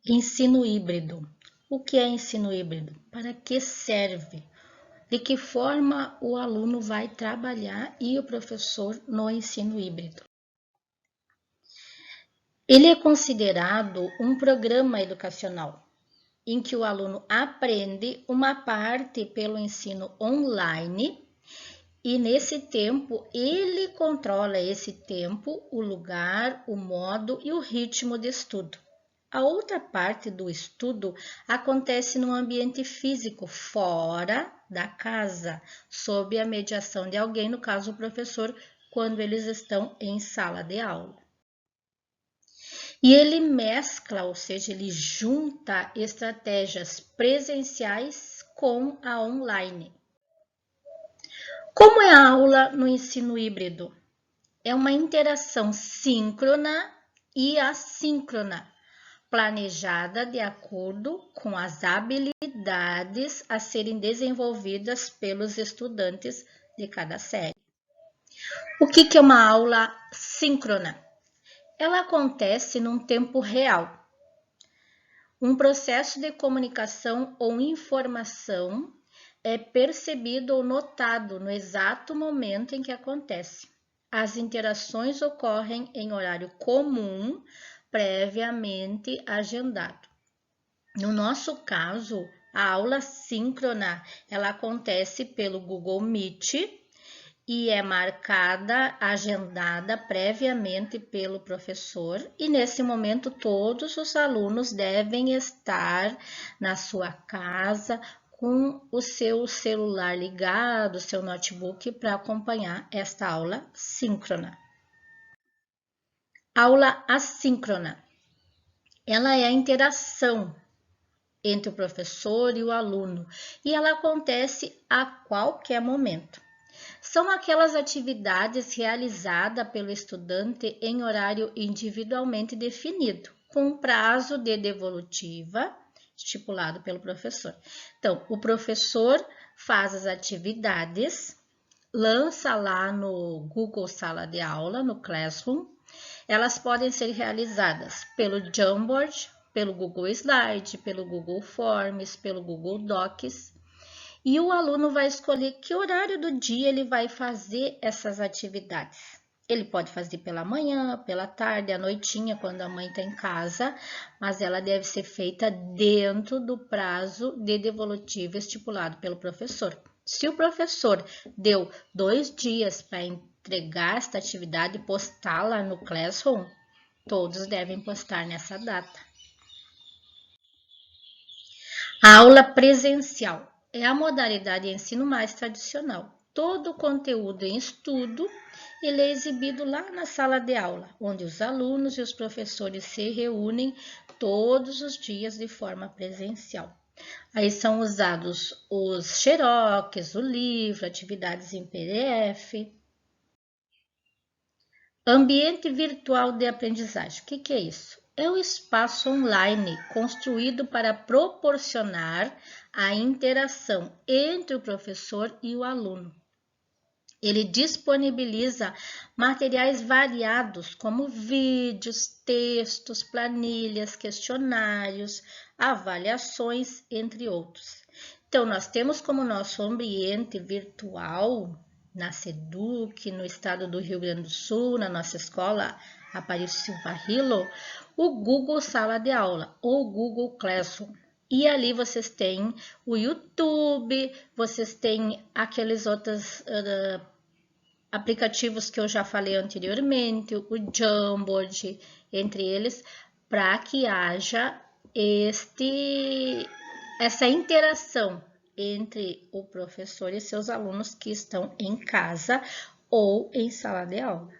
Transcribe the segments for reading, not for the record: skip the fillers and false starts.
Ensino híbrido. O que é ensino híbrido? Para que serve? De que forma o aluno vai trabalhar e o professor no ensino híbrido? Ele é considerado um programa educacional em que o aluno aprende uma parte pelo ensino online e nesse tempo ele controla esse tempo, o lugar, o modo e o ritmo de estudo. A outra parte do estudo acontece no ambiente físico, fora da casa, sob a mediação de alguém, no caso o professor, quando eles estão em sala de aula. E ele mescla, ou seja, ele junta estratégias presenciais com a online. Como é a aula no ensino híbrido? É uma interação síncrona e assíncrona, planejada de acordo com as habilidades a serem desenvolvidas pelos estudantes de cada série. O que é uma aula síncrona? Ela acontece num tempo real. Um processo de comunicação ou informação é percebido ou notado no exato momento em que acontece. As interações ocorrem em horário comum, previamente agendado. No nosso caso, a aula síncrona, ela acontece pelo Google Meet e é marcada, agendada previamente pelo professor, e nesse momento todos os alunos devem estar na sua casa com o seu celular ligado, seu notebook, para acompanhar esta aula síncrona. Aula assíncrona. Ela é a interação entre o professor e o aluno, e ela acontece a qualquer momento. São aquelas atividades realizadas pelo estudante em horário individualmente definido, com prazo de devolutiva estipulado pelo professor. Então, o professor faz as atividades, lança lá no Google Sala de Aula, no Classroom. Elas podem ser realizadas pelo Jamboard, pelo Google Slide, pelo Google Forms, pelo Google Docs. E o aluno vai escolher que horário do dia ele vai fazer essas atividades. Ele pode fazer pela manhã, pela tarde, à noitinha, quando a mãe está em casa, mas ela deve ser feita dentro do prazo de devolutiva estipulado pelo professor. Se o professor deu 2 dias para entregar esta atividade e postá-la no Classroom, todos devem postar nessa data. A aula presencial é a modalidade de ensino mais tradicional. Todo o conteúdo em estudo ele é exibido lá na sala de aula, onde os alunos e os professores se reúnem todos os dias de forma presencial. Aí são usados os xerox, o livro, atividades em PDF. Ambiente virtual de aprendizagem. O que é isso? É o espaço online construído para proporcionar a interação entre o professor e o aluno. Ele disponibiliza materiais variados, como vídeos, textos, planilhas, questionários, avaliações, entre outros. Então, nós temos como nosso ambiente virtual, na SEDUC, no estado do Rio Grande do Sul, na nossa escola Aparício Silva Hilo, o Google Sala de Aula, ou Google Classroom. E ali vocês têm o YouTube, vocês têm aqueles outros aplicativos que eu já falei anteriormente, o Jamboard, entre eles, para que haja essa interação entre o professor e seus alunos que estão em casa ou em sala de aula.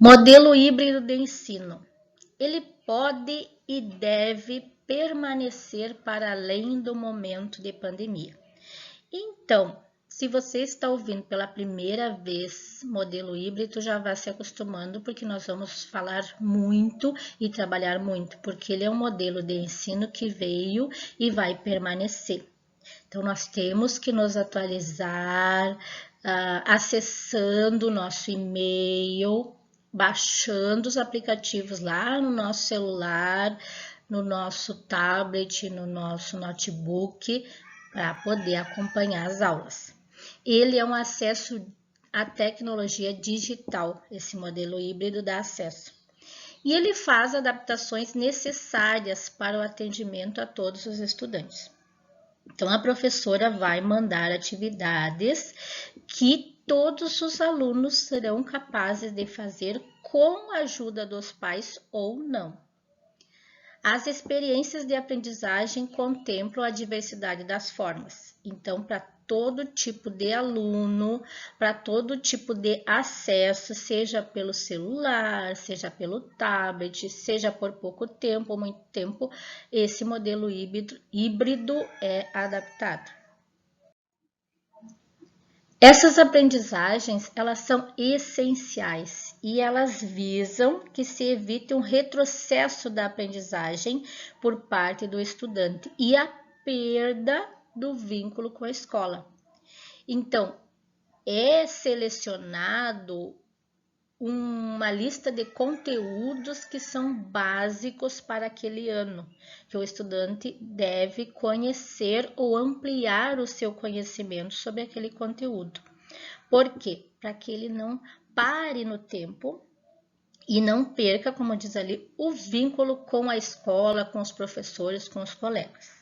Modelo híbrido de ensino. Ele pode e deve permanecer para além do momento de pandemia. Então, se você está ouvindo pela primeira vez modelo híbrido, já vá se acostumando, porque nós vamos falar muito e trabalhar muito, porque ele é um modelo de ensino que veio e vai permanecer. Então, nós temos que nos atualizar, acessando o nosso e-mail, baixando os aplicativos lá no nosso celular, no nosso tablet, no nosso notebook, para poder acompanhar as aulas. Ele é um acesso à tecnologia digital, esse modelo híbrido dá acesso. E ele faz adaptações necessárias para o atendimento a todos os estudantes. Então, a professora vai mandar atividades que todos os alunos serão capazes de fazer com a ajuda dos pais ou não. As experiências de aprendizagem contemplam a diversidade das formas. Então, para todo tipo de aluno, para todo tipo de acesso, seja pelo celular, seja pelo tablet, seja por pouco tempo ou muito tempo, esse modelo híbrido é adaptado. Essas aprendizagens, elas são essenciais e elas visam que se evite um retrocesso da aprendizagem por parte do estudante e a perda do vínculo com a escola. Então, é selecionado uma lista de conteúdos que são básicos para aquele ano, que o estudante deve conhecer ou ampliar o seu conhecimento sobre aquele conteúdo. Por quê? Para que ele não pare no tempo e não perca, como diz ali, o vínculo com a escola, com os professores, com os colegas.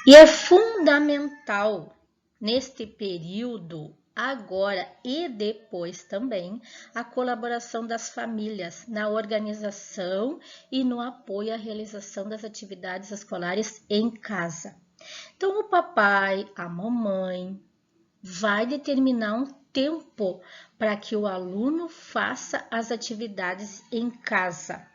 E é fundamental neste período, agora e depois também, a colaboração das famílias na organização e no apoio à realização das atividades escolares em casa. Então, o papai, a mamãe, vai determinar um tempo para que o aluno faça as atividades em casa.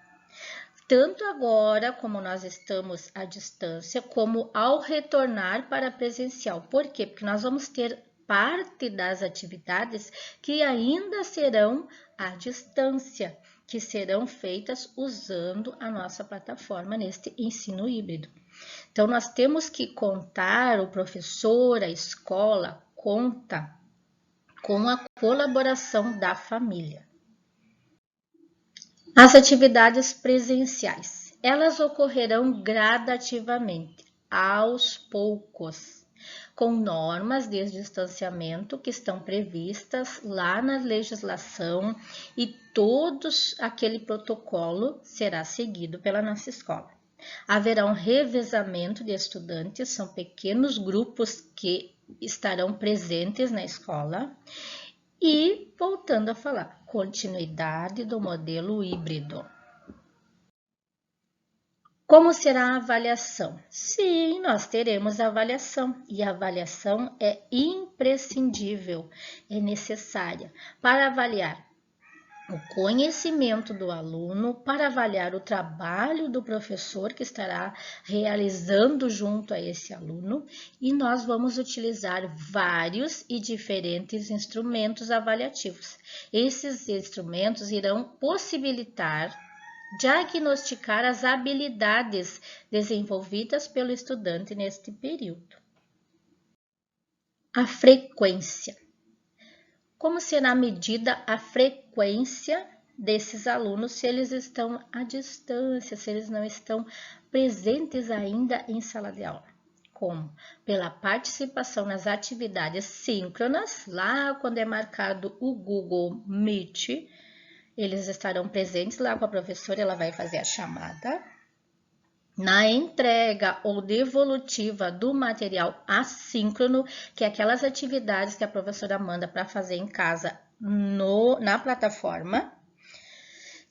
Tanto agora, como nós estamos à distância, como ao retornar para presencial. Por quê? Porque nós vamos ter parte das atividades que ainda serão à distância, que serão feitas usando a nossa plataforma neste ensino híbrido. Então, nós temos que contar, o professor, a escola, conta com a colaboração da família. As atividades presenciais, elas ocorrerão gradativamente, aos poucos, com normas de distanciamento que estão previstas lá na legislação e todo aquele protocolo será seguido pela nossa escola. Haverá um revezamento de estudantes, são pequenos grupos que estarão presentes na escola. E, voltando a falar, continuidade do modelo híbrido. Como será a avaliação? Sim, nós teremos avaliação e a avaliação é imprescindível, é necessária para avaliar o conhecimento do aluno, para avaliar o trabalho do professor que estará realizando junto a esse aluno, e nós vamos utilizar vários e diferentes instrumentos avaliativos. Esses instrumentos irão possibilitar diagnosticar as habilidades desenvolvidas pelo estudante neste período. A frequência. Como será medida a frequência desses alunos se eles estão à distância, se eles não estão presentes ainda em sala de aula? Como? Pela participação nas atividades síncronas, lá quando é marcado o Google Meet, eles estarão presentes lá com a professora, ela vai fazer a chamada. Na entrega ou devolutiva do material assíncrono, que é aquelas atividades que a professora manda para fazer em casa na plataforma.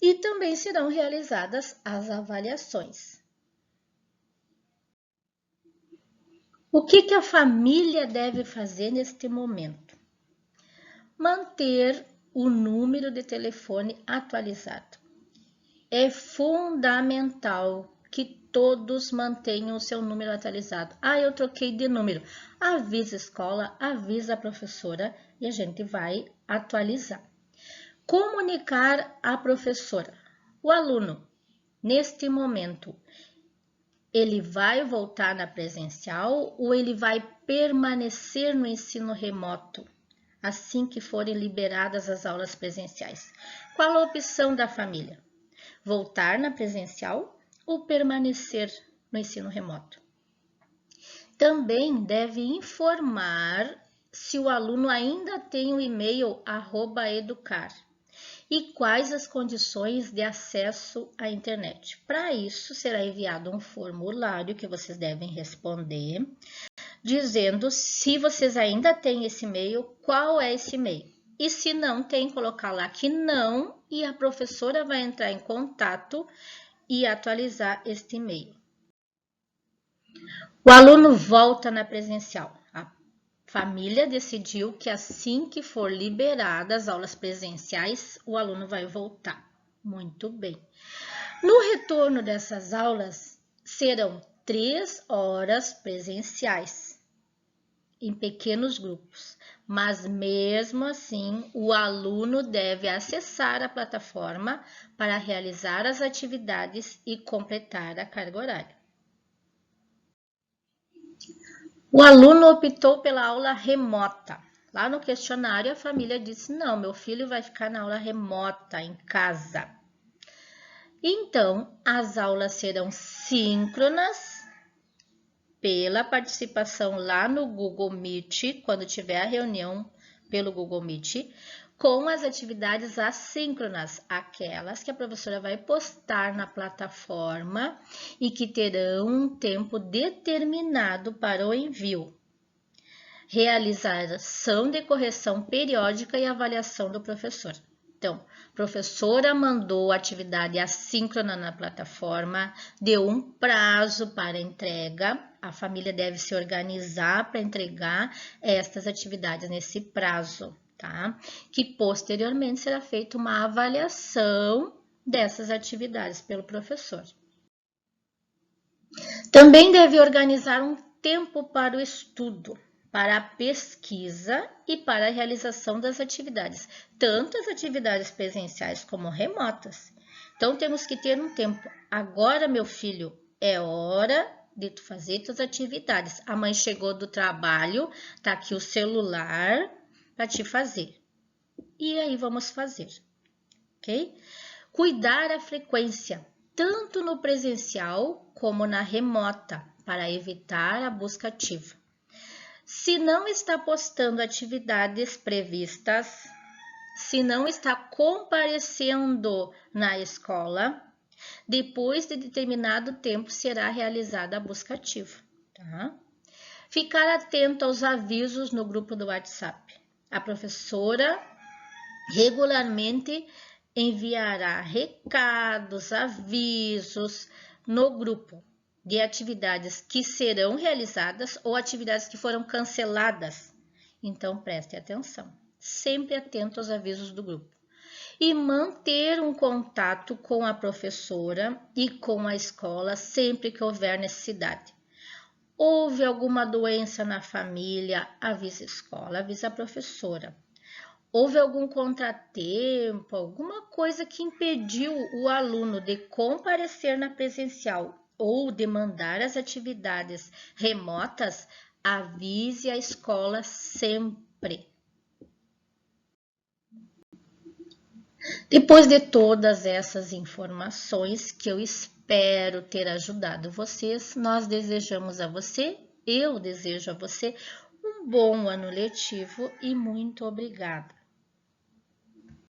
E também serão realizadas as avaliações. O que a família deve fazer neste momento? Manter o número de telefone atualizado. É fundamental que todos mantenham o seu número atualizado. Eu troquei de número. Avisa a escola, avisa a professora e a gente vai atualizar. Comunicar à professora. O aluno, neste momento, ele vai voltar na presencial ou ele vai permanecer no ensino remoto? assim que forem liberadas as aulas presenciais? Qual a opção da família? Voltar na presencial ou permanecer no ensino remoto? Também deve informar se o aluno ainda tem o e-mail @educar e quais as condições de acesso à internet. Para isso, será enviado um formulário que vocês devem responder, dizendo se vocês ainda têm esse e-mail, qual é esse e-mail. E se não tem, colocar lá que não, e a professora vai entrar em contato e atualizar este e-mail. O aluno volta na presencial. A família decidiu que assim que for liberadas as aulas presenciais, o aluno vai voltar. Muito bem. No retorno dessas aulas, serão 3 horas presenciais, em pequenos grupos. Mas mesmo assim, o aluno deve acessar a plataforma para realizar as atividades e completar a carga horária. O aluno optou pela aula remota. Lá no questionário, a família disse: não, meu filho vai ficar na aula remota, em casa. Então, as aulas serão síncronas pela participação lá no Google Meet, quando tiver a reunião pelo Google Meet, com as atividades assíncronas, aquelas que a professora vai postar na plataforma e que terão um tempo determinado para o envio. Realização de correção periódica e avaliação do professor. Então, professora mandou atividade assíncrona na plataforma, deu um prazo para entrega, a família deve se organizar para entregar estas atividades nesse prazo, tá? Que posteriormente será feita uma avaliação dessas atividades pelo professor. Também deve organizar um tempo para o estudo, para a pesquisa e para a realização das atividades, tanto as atividades presenciais como remotas. Então, temos que ter um tempo. Agora, meu filho, é hora de tu fazer tuas atividades. A mãe chegou do trabalho, tá aqui o celular para te fazer. E aí, vamos fazer, ok? Cuidar a frequência, tanto no presencial como na remota, para evitar a busca ativa. Se não está postando atividades previstas, se não está comparecendo na escola, depois de determinado tempo será realizada a busca ativa, tá? Ficar atento aos avisos no grupo do WhatsApp. A professora regularmente enviará recados, avisos no grupo de atividades que serão realizadas ou atividades que foram canceladas. Então, preste atenção, sempre atento aos avisos do grupo. E manter um contato com a professora e com a escola sempre que houver necessidade. Houve alguma doença na família, avisa a escola, avisa a professora. Houve algum contratempo, alguma coisa que impediu o aluno de comparecer na presencial ou de mandar as atividades remotas, avise a escola sempre. Depois de todas essas informações que eu espero ter ajudado vocês, nós desejamos a você, eu desejo a você um bom ano letivo e muito obrigada.